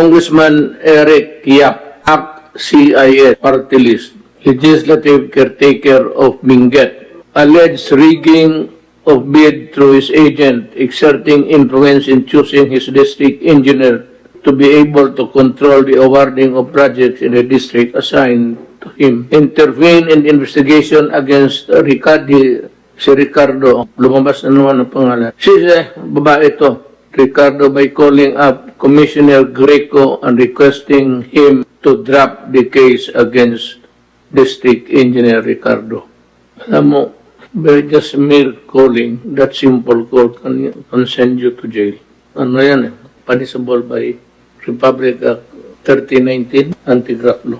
Congressman Eric Yap, ACT-CIS party list, legislative caretaker of Benguet, alleged rigging of bid through his agent, exerting influence in choosing his district engineer to be able to control the awarding of projects in the district assigned to him. Intervene in investigation against si Ricardo. Lumabas na naman ang pangalan. Si babae ito, Ricardo, by calling up Commissioner Greco and requesting him to drop the case against District Engineer Ricardo. Alam mo, by just mere calling, that simple call can send you to jail. Ano yan eh? Punishable by Republic Act 3019, Anti-Graft Law.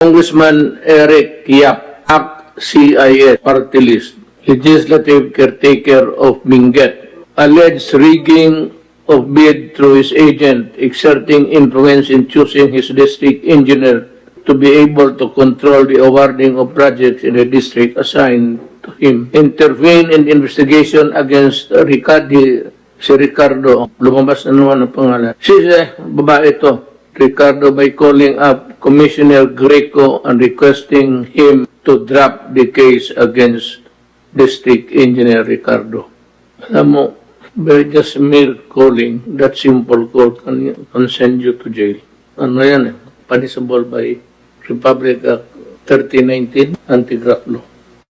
Congressman Eric Yap, ACT-CIS party list, legislative caretaker of Benguet, alleged rigging of bid through his agent, exerting influence in choosing his district engineer to be able to control the awarding of projects in the district assigned to him. Intervene in investigation against si Ricardo. Lumabas na naman ang pangalan. Si babae ito, Ricardo, by calling up Commissioner Greco and requesting him to drop the case against District Engineer Ricardo. Alam mo, by just mere calling, that simple call can send you to jail. Ano yan eh? Punishable by Republic Act 3019, Anti-Graft Law.